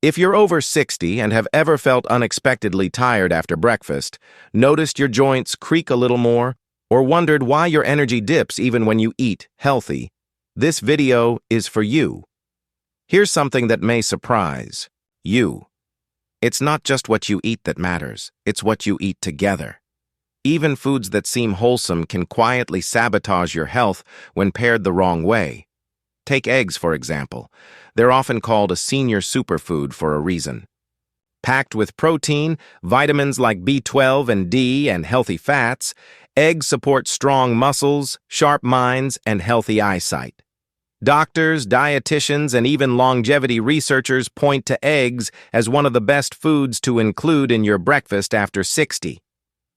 If you're over 60 and have ever felt unexpectedly tired after breakfast, noticed your joints creak a little more, or wondered why your energy dips even when you eat healthy, this video is for you. Here's something that may surprise you. It's not just what you eat that matters, it's what you eat together. Even foods that seem wholesome can quietly sabotage your health when paired the wrong way. Take eggs, for example. They're often called a senior superfood for a reason. Packed with protein, vitamins like B12 and D, and healthy fats, eggs support strong muscles, sharp minds, and healthy eyesight. Doctors, dietitians, and even longevity researchers point to eggs as one of the best foods to include in your breakfast after 60.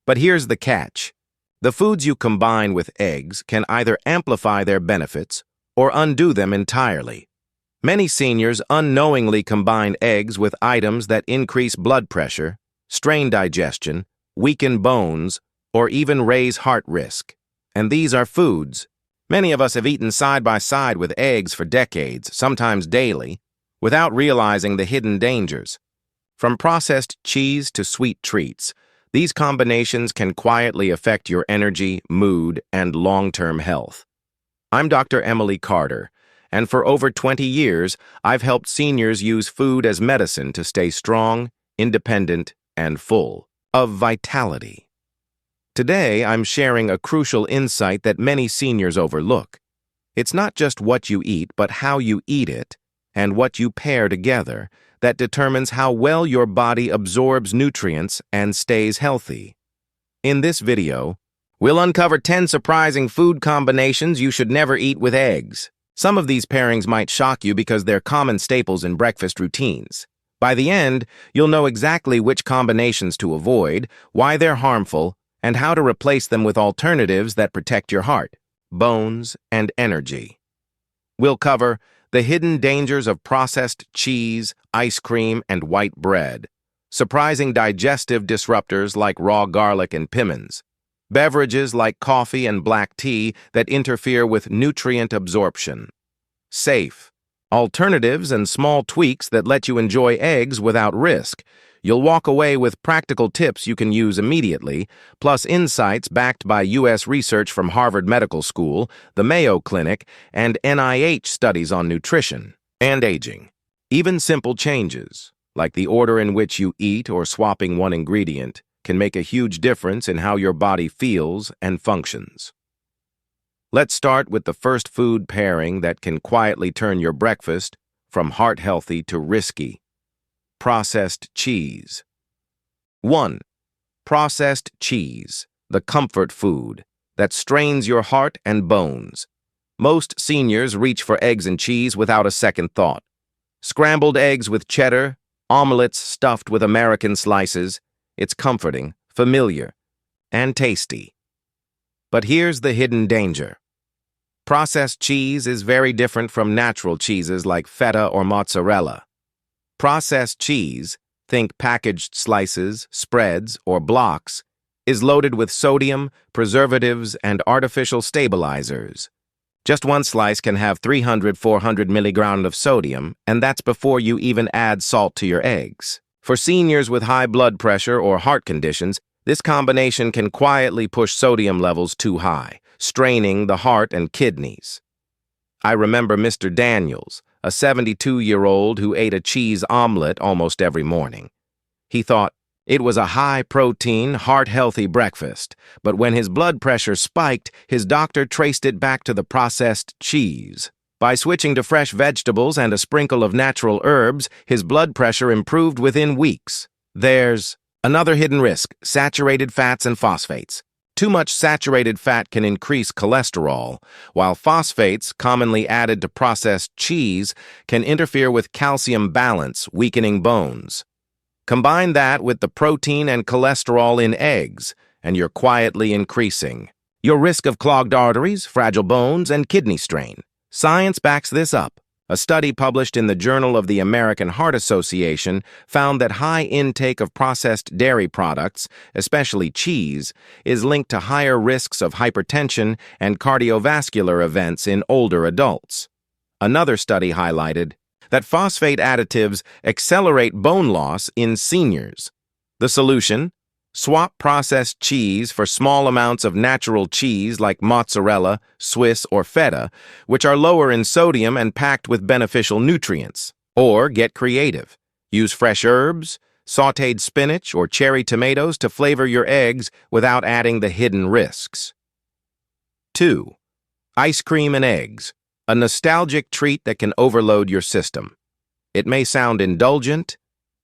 But here's the catch. The foods you combine with eggs can either amplify their benefits or undo them entirely. Many seniors unknowingly combine eggs with items that increase blood pressure, strain digestion, weaken bones, or even raise heart risk. And these are foods. Many of us have eaten side by side with eggs for decades, sometimes daily, without realizing the hidden dangers. From processed cheese to sweet treats, these combinations can quietly affect your energy, mood, and long-term health. I'm Dr. Emily Carter, and for over 20 years, I've helped seniors use food as medicine to stay strong, independent, and full of vitality. Today, I'm sharing a crucial insight that many seniors overlook. It's not just what you eat, but how you eat it, and what you pair together, that determines how well your body absorbs nutrients and stays healthy. In this video, we'll uncover 10 surprising food combinations you should never eat with eggs. Some of these pairings might shock you because they're common staples in breakfast routines. By the end, you'll know exactly which combinations to avoid, why they're harmful, and how to replace them with alternatives that protect your heart, bones, and energy. We'll cover the hidden dangers of processed cheese, ice cream, and white bread, surprising digestive disruptors like raw garlic and pimmons, beverages like coffee and black tea that interfere with nutrient absorption, safe alternatives and small tweaks that let you enjoy eggs without risk. You'll walk away with practical tips you can use immediately, plus insights backed by U.S. research from Harvard Medical School, the Mayo Clinic, and NIH studies on nutrition and aging. Even simple changes, like the order in which you eat or swapping one ingredient, can make a huge difference in how your body feels and functions. Let's start with the first food pairing that can quietly turn your breakfast from heart-healthy to risky. Processed cheese. 1. Processed cheese, the comfort food that strains your heart and bones. Most seniors reach for eggs and cheese without a second thought. Scrambled eggs with cheddar, omelets stuffed with American slices. It's comforting, familiar, and tasty. But here's the hidden danger. Processed cheese is very different from natural cheeses like feta or mozzarella. Processed cheese, think packaged slices, spreads, or blocks, is loaded with sodium, preservatives, and artificial stabilizers. Just one slice can have 300-400 milligrams of sodium, and that's before you even add salt to your eggs. For seniors with high blood pressure or heart conditions, this combination can quietly push sodium levels too high, straining the heart and kidneys. I remember Mr. Daniels, a 72-year-old who ate a cheese omelet almost every morning. He thought it was a high-protein, heart-healthy breakfast, but when his blood pressure spiked, his doctor traced it back to the processed cheese. By switching to fresh vegetables and a sprinkle of natural herbs, his blood pressure improved within weeks. There's another hidden risk: saturated fats and phosphates. Too much saturated fat can increase cholesterol, while phosphates, commonly added to processed cheese, can interfere with calcium balance, weakening bones. Combine that with the protein and cholesterol in eggs, and you're quietly increasing your risk of clogged arteries, fragile bones, and kidney strain. Science backs this up. A study published in the Journal of the American Heart Association found that high intake of processed dairy products, especially cheese, is linked to higher risks of hypertension and cardiovascular events in older adults. Another study highlighted that phosphate additives accelerate bone loss in seniors. The solution? Swap processed cheese for small amounts of natural cheese like mozzarella, Swiss, or feta, which are lower in sodium and packed with beneficial nutrients. Or get creative. Use fresh herbs, sautéed spinach, or cherry tomatoes to flavor your eggs without adding the hidden risks. 2. Ice cream and eggs, a nostalgic treat that can overload your system. It may sound indulgent,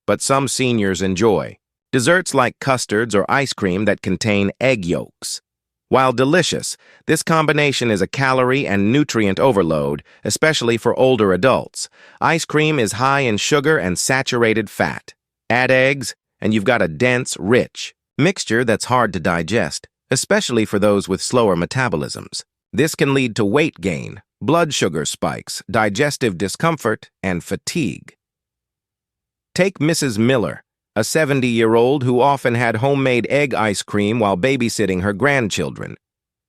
but some seniors enjoy desserts like custards or ice cream that contain egg yolks. While delicious, this combination is a calorie and nutrient overload, especially for older adults. Ice cream is high in sugar and saturated fat. Add eggs, and you've got a dense, rich mixture that's hard to digest, especially for those with slower metabolisms. This can lead to weight gain, blood sugar spikes, digestive discomfort, and fatigue. Take Mrs. Miller, a 70-year-old who often had homemade egg ice cream while babysitting her grandchildren.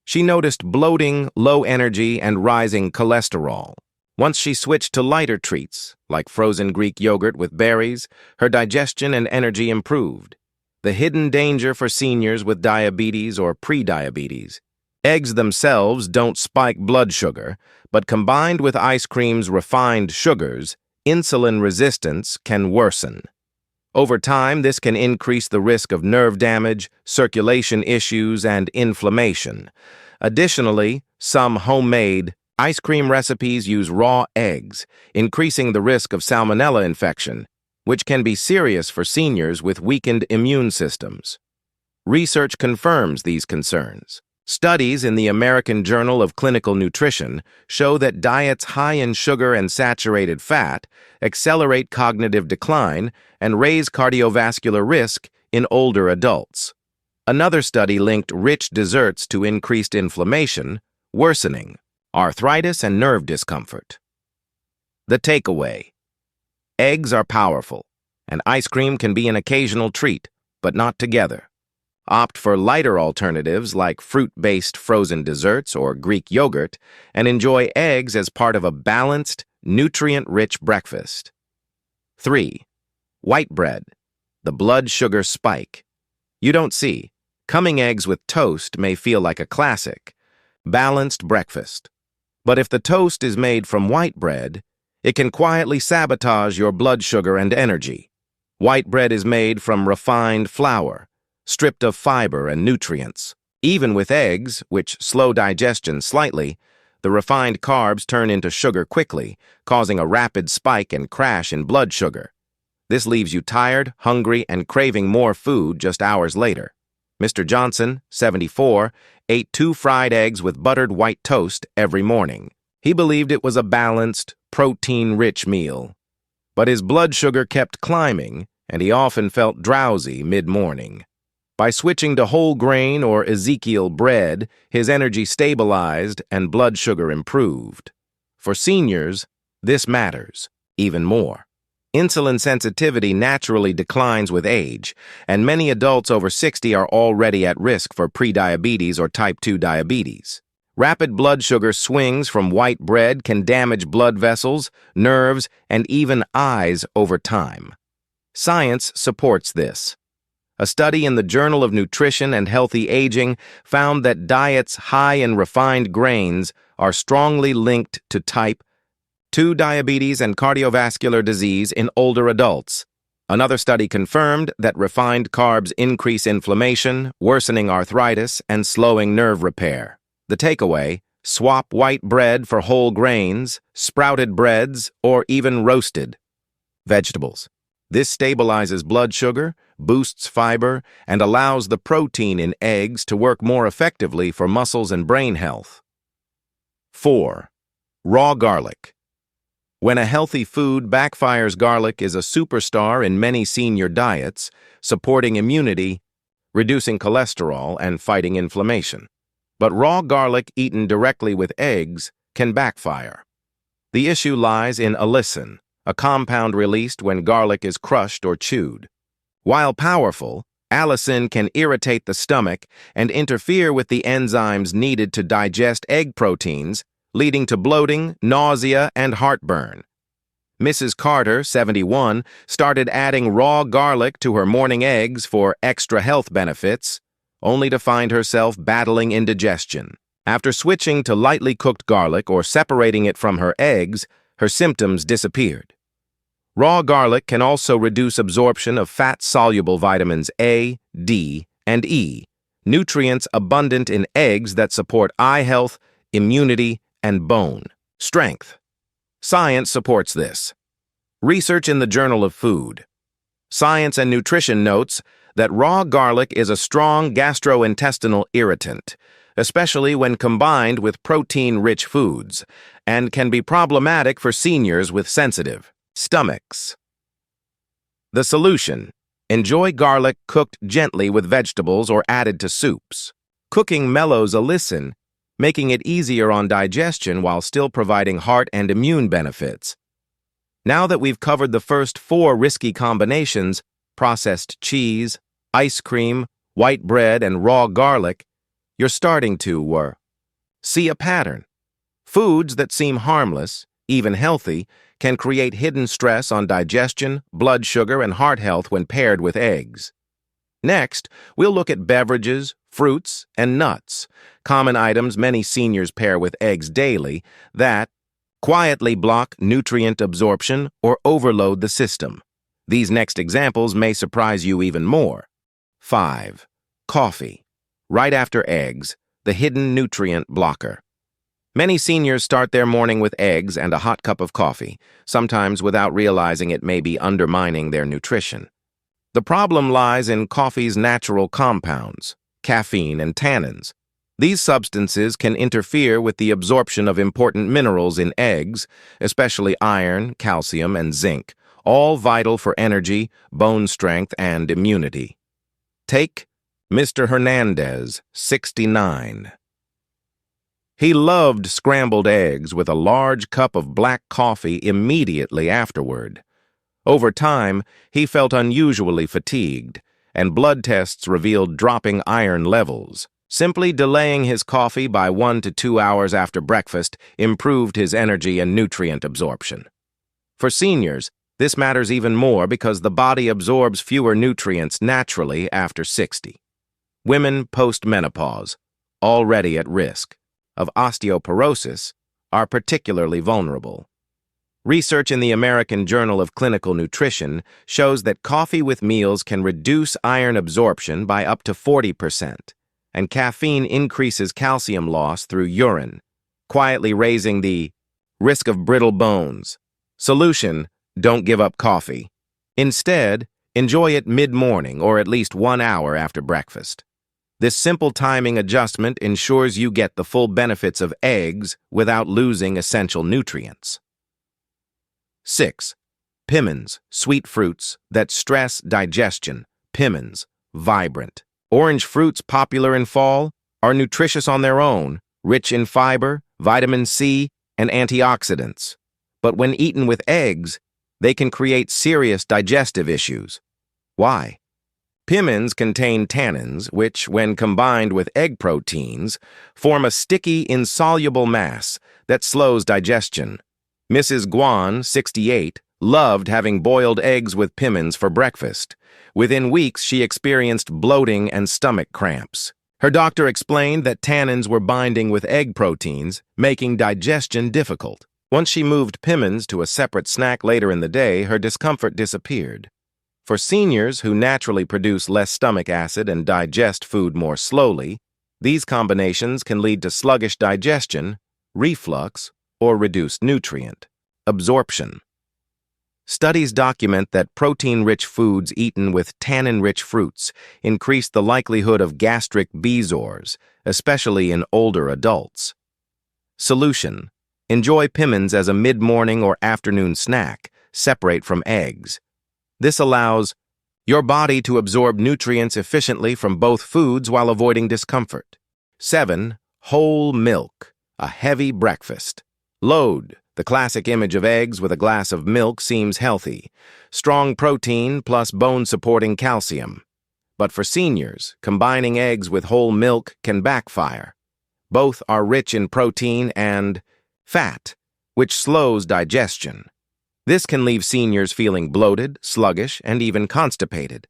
She noticed bloating, low energy, and rising cholesterol. Once she switched to lighter treats, like frozen Greek yogurt with berries, her digestion and energy improved. The hidden danger for seniors with diabetes or prediabetes. Eggs themselves don't spike blood sugar, but combined with ice cream's refined sugars, insulin resistance can worsen. Over time, this can increase the risk of nerve damage, circulation issues, and inflammation. Additionally, some homemade ice cream recipes use raw eggs, increasing the risk of salmonella infection, which can be serious for seniors with weakened immune systems. Research confirms these concerns. Studies in the American Journal of Clinical Nutrition show that diets high in sugar and saturated fat accelerate cognitive decline and raise cardiovascular risk in older adults. Another study linked rich desserts to increased inflammation, worsening arthritis and nerve discomfort. The takeaway: eggs are powerful, and ice cream can be an occasional treat, but not together. Opt for lighter alternatives like fruit-based frozen desserts or Greek yogurt, and enjoy eggs as part of a balanced, nutrient-rich breakfast. 3. White bread, the blood sugar spike. You don't see. Coming eggs with toast may feel like a classic, balanced breakfast. But if the toast is made from white bread, it can quietly sabotage your blood sugar and energy. White bread is made from refined flour, stripped of fiber and nutrients. Even with eggs, which slow digestion slightly, the refined carbs turn into sugar quickly, causing a rapid spike and crash in blood sugar. This leaves you tired, hungry, and craving more food just hours later. Mr. Johnson, 74, ate 2 fried eggs with buttered white toast every morning. He believed it was a balanced, protein-rich meal. But his blood sugar kept climbing, and he often felt drowsy mid-morning. By switching to whole grain or Ezekiel bread, his energy stabilized and blood sugar improved. For seniors, this matters even more. Insulin sensitivity naturally declines with age, and many adults over 60 are already at risk for prediabetes or type 2 diabetes. Rapid blood sugar swings from white bread can damage blood vessels, nerves, and even eyes over time. Science supports this. A study in the Journal of Nutrition and Healthy Aging found that diets high in refined grains are strongly linked to type 2 diabetes and cardiovascular disease in older adults. Another study confirmed that refined carbs increase inflammation, worsening arthritis, and slowing nerve repair. The takeaway: swap white bread for whole grains, sprouted breads, or even roasted vegetables. This stabilizes blood sugar, boosts fiber, and allows the protein in eggs to work more effectively for muscles and brain health. 4. Raw garlic. When a healthy food backfires, garlic is a superstar in many senior diets, supporting immunity, reducing cholesterol, and fighting inflammation. But raw garlic eaten directly with eggs can backfire. The issue lies in allicin, a compound released when garlic is crushed or chewed. While powerful, allicin can irritate the stomach and interfere with the enzymes needed to digest egg proteins, leading to bloating, nausea, and heartburn. Mrs. Carter, 71, started adding raw garlic to her morning eggs for extra health benefits, only to find herself battling indigestion. After switching to lightly cooked garlic or separating it from her eggs, her symptoms disappeared. Raw garlic can also reduce absorption of fat-soluble vitamins A, D, and E, nutrients abundant in eggs that support eye health, immunity, and bone strength. Science supports this. Research in the Journal of Food. Science and Nutrition notes that raw garlic is a strong gastrointestinal irritant, especially when combined with protein-rich foods, and can be problematic for seniors with sensitive stomachs. The solution: enjoy garlic cooked gently with vegetables or added to soups. Cooking mellows allicin, making it easier on digestion while still providing heart and immune benefits. Now that we've covered the first 4 risky combinations, processed cheese, ice cream, white bread, and raw garlic, you're starting to see a pattern. Foods that seem harmless, even healthy, can create hidden stress on digestion, blood sugar, and heart health when paired with eggs. Next, we'll look at beverages, fruits, and nuts, common items many seniors pair with eggs daily that quietly block nutrient absorption or overload the system. These next examples may surprise you even more. 5. Coffee. Right after eggs, the hidden nutrient blocker. Many seniors start their morning with eggs and a hot cup of coffee, sometimes without realizing it may be undermining their nutrition. The problem lies in coffee's natural compounds, caffeine and tannins. These substances can interfere with the absorption of important minerals in eggs, especially iron, calcium, and zinc, all vital for energy, bone strength, and immunity. Take Mr. Hernandez, 69. He loved scrambled eggs with a large cup of black coffee immediately afterward. Over time, he felt unusually fatigued, and blood tests revealed dropping iron levels. Simply delaying his coffee by 1 to 2 hours after breakfast improved his energy and nutrient absorption. For seniors, this matters even more because the body absorbs fewer nutrients naturally after 60. Women post-menopause, already at risk of osteoporosis, are particularly vulnerable. Research in the American Journal of Clinical Nutrition shows that coffee with meals can reduce iron absorption by up to 40%, and caffeine increases calcium loss through urine, quietly raising the risk of brittle bones. Solution: don't give up coffee. Instead, enjoy it mid-morning or at least 1 hour after breakfast. This simple timing adjustment ensures you get the full benefits of eggs without losing essential nutrients. 6. Pimmins, sweet fruits that stress digestion. Pimmins, vibrant. Orange fruits popular in fall are nutritious on their own, rich in fiber, vitamin C, and antioxidants. But when eaten with eggs, they can create serious digestive issues. Why? Pimmins contain tannins, which, when combined with egg proteins, form a sticky, insoluble mass that slows digestion. Mrs. Guan, 68, loved having boiled eggs with pimmins for breakfast. Within weeks, she experienced bloating and stomach cramps. Her doctor explained that tannins were binding with egg proteins, making digestion difficult. Once she moved pimmins to a separate snack later in the day, her discomfort disappeared. For seniors who naturally produce less stomach acid and digest food more slowly, these combinations can lead to sluggish digestion, reflux, or reduced nutrient absorption. Studies document that protein-rich foods eaten with tannin-rich fruits increase the likelihood of gastric bezoars, especially in older adults. Solution: enjoy pimmins as a mid-morning or afternoon snack, separate from eggs. This allows your body to absorb nutrients efficiently from both foods while avoiding discomfort. 7. Whole milk, a heavy breakfast. Load. The classic image of eggs with a glass of milk seems healthy. Strong protein plus bone-supporting calcium. But for seniors, combining eggs with whole milk can backfire. Both are rich in protein and fat, which slows digestion. This can leave seniors feeling bloated, sluggish, and even constipated.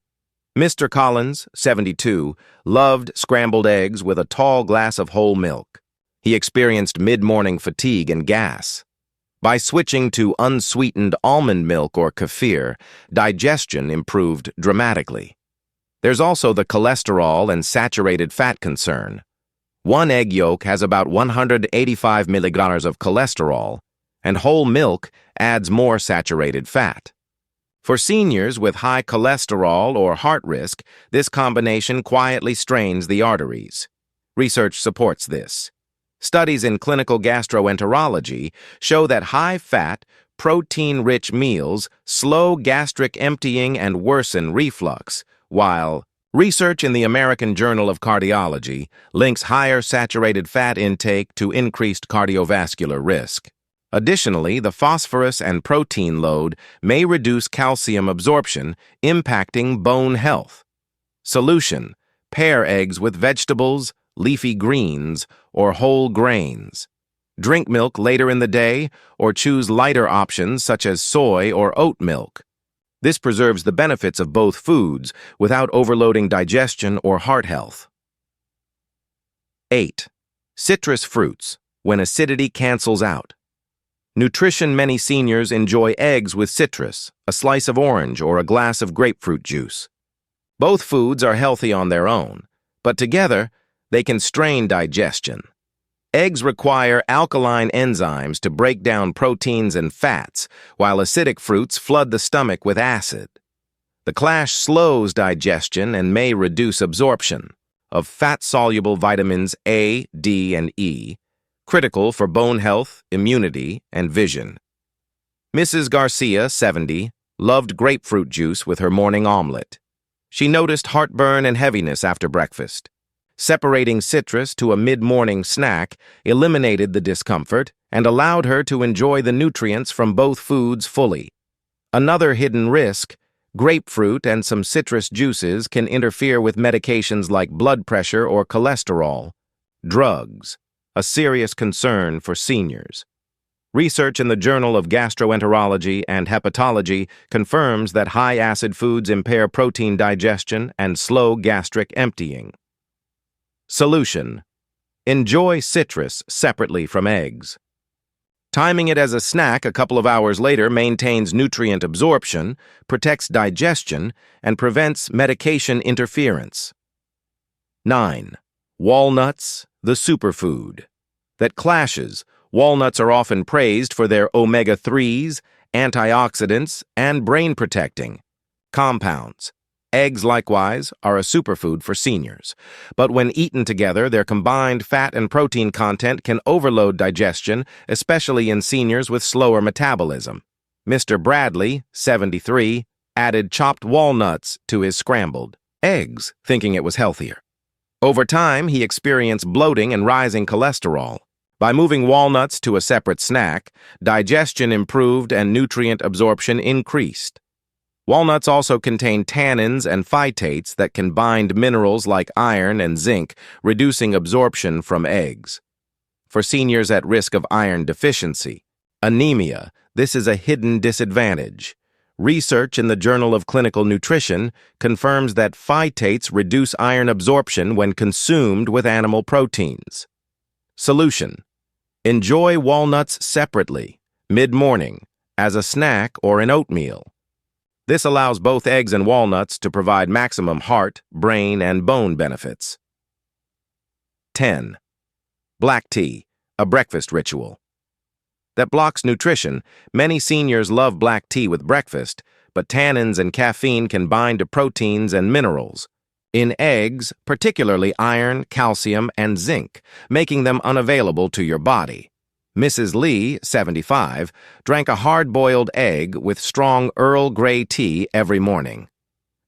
Mr. Collins, 72, loved scrambled eggs with a tall glass of whole milk. He experienced mid-morning fatigue and gas. By switching to unsweetened almond milk or kefir, digestion improved dramatically. There's also the cholesterol and saturated fat concern. One egg yolk has about 185 milligrams of cholesterol, and whole milk adds more saturated fat. For seniors with high cholesterol or heart risk, this combination quietly strains the arteries. Research supports this. Studies in clinical gastroenterology show that high-fat, protein-rich meals slow gastric emptying and worsen reflux, while research in the American Journal of Cardiology links higher saturated fat intake to increased cardiovascular risk. Additionally, the phosphorus and protein load may reduce calcium absorption, impacting bone health. Solution: pair eggs with vegetables, leafy greens, or whole grains. Drink milk later in the day, or choose lighter options such as soy or oat milk. This preserves the benefits of both foods without overloading digestion or heart health. 8. Citrus fruits, when acidity cancels out. Nutrition: many seniors enjoy eggs with citrus, a slice of orange, or a glass of grapefruit juice. Both foods are healthy on their own, but together, they can strain digestion. Eggs require alkaline enzymes to break down proteins and fats, while acidic fruits flood the stomach with acid. The clash slows digestion and may reduce absorption of fat-soluble vitamins A, D, and E, critical for bone health, immunity, and vision. Mrs. Garcia, 70, loved grapefruit juice with her morning omelet. She noticed heartburn and heaviness after breakfast. Separating citrus to a mid-morning snack eliminated the discomfort and allowed her to enjoy the nutrients from both foods fully. Another hidden risk: grapefruit and some citrus juices can interfere with medications like blood pressure or cholesterol. Drugs, a serious concern for seniors. Research in the Journal of Gastroenterology and Hepatology confirms that high-acid foods impair protein digestion and slow gastric emptying. Solution: enjoy citrus separately from eggs. Timing it as a snack a couple of hours later maintains nutrient absorption, protects digestion, and prevents medication interference. 9. Walnuts, the superfood. That clashes. Walnuts are often praised for their omega-3s, antioxidants, and brain-protecting compounds. Eggs, likewise, are a superfood for seniors, but when eaten together, their combined fat and protein content can overload digestion, especially in seniors with slower metabolism. Mr. Bradley, 73, added chopped walnuts to his scrambled eggs, thinking it was healthier. Over time, he experienced bloating and rising cholesterol. By moving walnuts to a separate snack, digestion improved and nutrient absorption increased. Walnuts also contain tannins and phytates that can bind minerals like iron and zinc, reducing absorption from eggs. For seniors at risk of iron deficiency, anemia, this is a hidden disadvantage. Research in the Journal of Clinical Nutrition confirms that phytates reduce iron absorption when consumed with animal proteins. Solution: enjoy walnuts separately, mid-morning, as a snack or an oatmeal. This allows both eggs and walnuts to provide maximum heart, brain, and bone benefits. 10. Black tea, a breakfast ritual. That blocks nutrition. Many seniors love black tea with breakfast, but tannins and caffeine can bind to proteins and minerals in eggs, particularly iron, calcium, and zinc, making them unavailable to your body. Mrs. Lee, 75, drank a hard-boiled egg with strong Earl Grey tea every morning.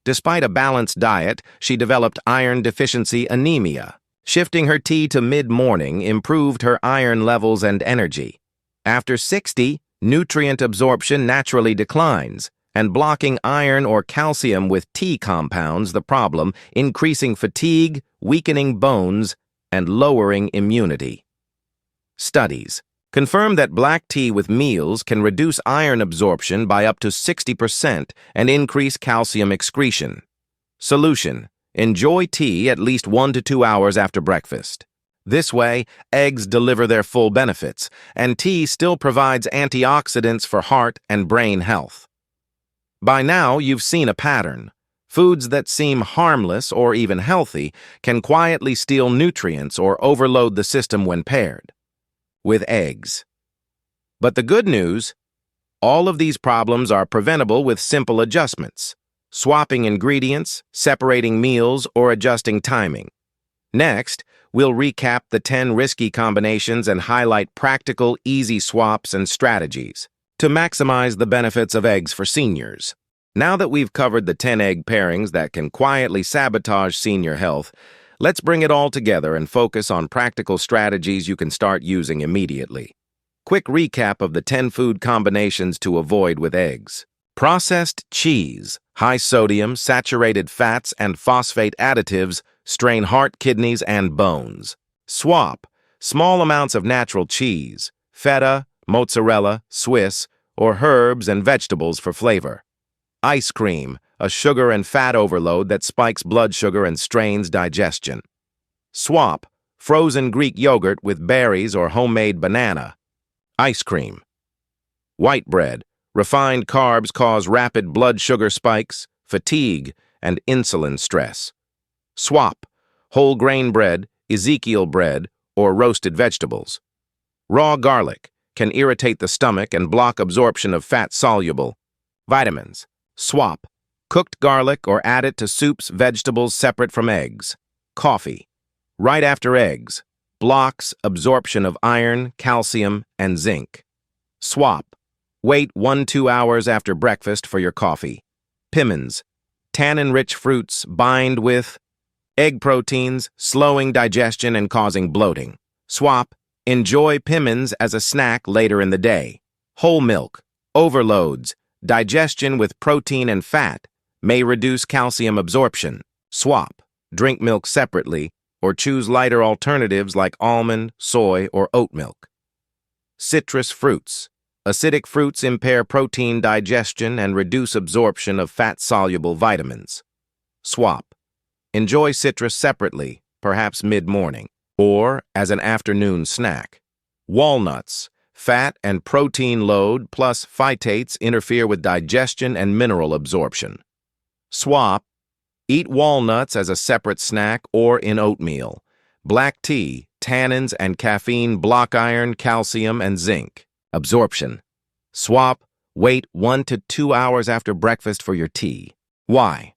Despite a balanced diet, she developed iron deficiency anemia. Shifting her tea to mid-morning improved her iron levels and energy. After 60, nutrient absorption naturally declines, and blocking iron or calcium with tea compounds the problem, increasing fatigue, weakening bones, and lowering immunity. Studies. Confirm that black tea with meals can reduce iron absorption by up to 60% and increase calcium excretion. Solution: enjoy tea at least 1 to 2 hours after breakfast. This way, eggs deliver their full benefits, and tea still provides antioxidants for heart and brain health. By now, you've seen a pattern. Foods that seem harmless or even healthy can quietly steal nutrients or overload the system when paired with eggs. But the good news: all of these problems are preventable with simple adjustments, swapping ingredients, separating meals, or adjusting timing. Next, we'll recap the 10 risky combinations and highlight practical, easy swaps and strategies to maximize the benefits of eggs for seniors. Now that we've covered the 10 egg pairings that can quietly sabotage senior health, let's bring it all together and focus on practical strategies you can start using immediately. Quick recap of the 10 food combinations to avoid with eggs. Processed cheese, high sodium, saturated fats, and phosphate additives strain heart, kidneys, and bones. Swap small amounts of natural cheese, feta, mozzarella, Swiss, or herbs and vegetables for flavor. Ice cream, a sugar and fat overload that spikes blood sugar and strains digestion. Swap frozen Greek yogurt with berries or homemade banana. Ice cream. White bread, refined carbs cause rapid blood sugar spikes, fatigue, and insulin stress. Swap whole grain bread, Ezekiel bread, or roasted vegetables. Raw garlic can irritate the stomach and block absorption of fat-soluble vitamins. Swap cooked garlic or add it to soups, vegetables separate from eggs. Coffee, right after eggs, blocks absorption of iron, calcium, and zinc. Swap wait 1-2 hours after breakfast for your coffee. Pimmins, tannin-rich fruits bind with egg proteins, slowing digestion and causing bloating. Swap enjoy pimmins as a snack later in the day. Whole milk, overloads, digestion with protein and fat, may reduce calcium absorption. Swap drink milk separately or choose lighter alternatives like almond, soy, or oat milk. Citrus fruits. Acidic fruits impair protein digestion and reduce absorption of fat-soluble vitamins. Swap enjoy citrus separately, perhaps mid-morning, or as an afternoon snack. Walnuts. Fat and protein load plus phytates interfere with digestion and mineral absorption. Swap eat walnuts as a separate snack or in oatmeal. Black tea, tannins, and caffeine block iron, calcium, and zinc absorption. Swap wait 1 to 2 hours after breakfast for your tea. Why?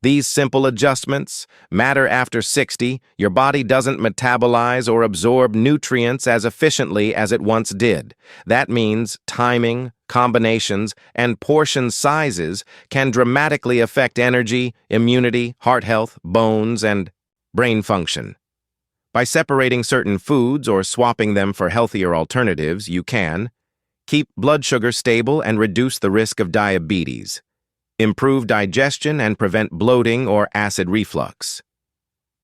These simple adjustments matter after 60. Your body doesn't metabolize or absorb nutrients as efficiently as it once did. That means timing, combinations, and portion sizes can dramatically affect energy, immunity, heart health, bones, and brain function. By separating certain foods or swapping them for healthier alternatives, you can keep blood sugar stable and reduce the risk of diabetes, improve digestion and prevent bloating or acid reflux,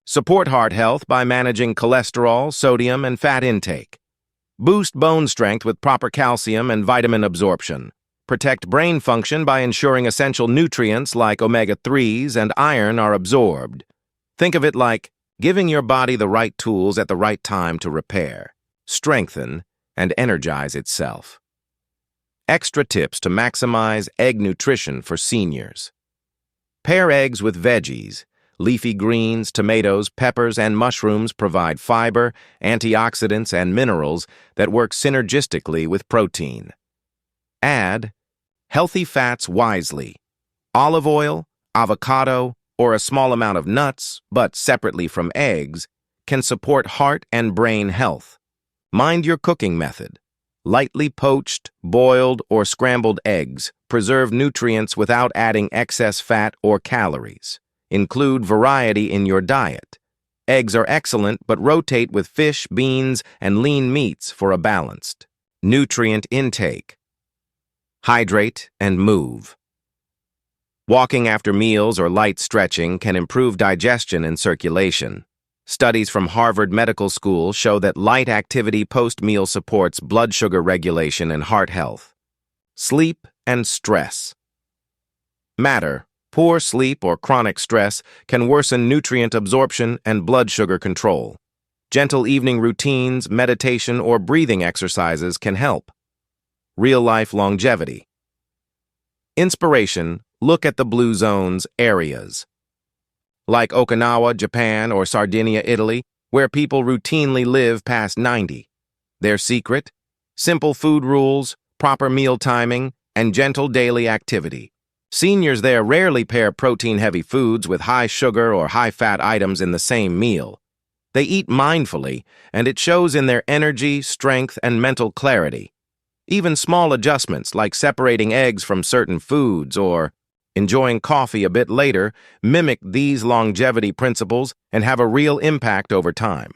support heart health by managing cholesterol, sodium, and fat intake, boost bone strength with proper calcium and vitamin absorption, protect brain function by ensuring essential nutrients like omega-3s and iron are absorbed. Think of it like giving your body the right tools at the right time to repair, strengthen, and energize itself. Extra tips to maximize egg nutrition for seniors. Pair eggs with veggies. Leafy greens, tomatoes, peppers, and mushrooms provide fiber, antioxidants, and minerals that work synergistically with protein. Add healthy fats wisely. Olive oil, avocado, or a small amount of nuts, but separately from eggs, can support heart and brain health. Mind your cooking method. Lightly poached, boiled, or scrambled eggs preserve nutrients without adding excess fat or calories. Include variety in your diet. Eggs are excellent, but rotate with fish, beans, and lean meats for a balanced nutrient intake. Hydrate and move. Walking after meals or light stretching can improve digestion and circulation. Studies from Harvard Medical School show that light activity post-meal supports blood sugar regulation and heart health. Sleep and stress matter. Poor sleep or chronic stress can worsen nutrient absorption and blood sugar control. Gentle evening routines, meditation, or breathing exercises can help. Real-life longevity. Inspiration: look at the blue zone's areas. Like Okinawa, Japan, or Sardinia, Italy, where people routinely live past 90. Their secret? Simple food rules, proper meal timing, and gentle daily activity. Seniors there rarely pair protein-heavy foods with high sugar or high-fat items in the same meal. They eat mindfully, and it shows in their energy, strength, and mental clarity. Even small adjustments like separating eggs from certain foods or enjoying coffee a bit later mimic these longevity principles and have a real impact over time.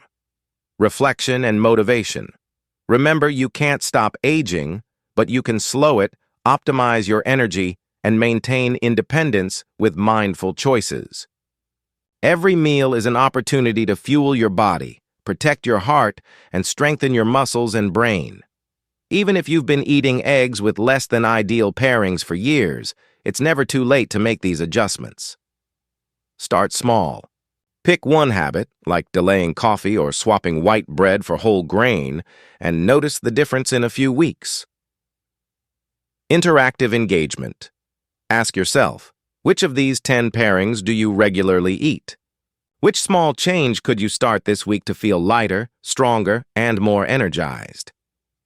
Reflection and motivation. Remember, you can't stop aging, but you can slow it, optimize your energy, and maintain independence with mindful choices. Every meal is an opportunity to fuel your body, protect your heart, and strengthen your muscles and brain. Even if you've been eating eggs with less than ideal pairings for years, it's never too late to make these adjustments. Start small. Pick one habit, like delaying coffee or swapping white bread for whole grain, and notice the difference in a few weeks. Interactive engagement. Ask yourself, which of these 10 pairings do you regularly eat? Which small change could you start this week to feel lighter, stronger, and more energized?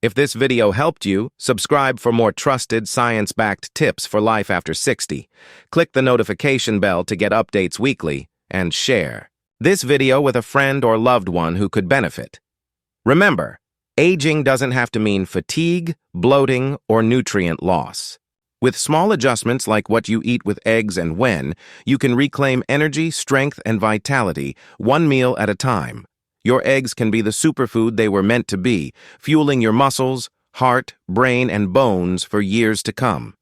If this video helped you, subscribe for more trusted, science-backed tips for life after 60. Click the notification bell to get updates weekly, and share this video with a friend or loved one who could benefit. Remember, aging doesn't have to mean fatigue, bloating, or nutrient loss. With small adjustments like what you eat with eggs and when, you can reclaim energy, strength, and vitality, one meal at a time. Your eggs can be the superfood they were meant to be, fueling your muscles, heart, brain, and bones for years to come.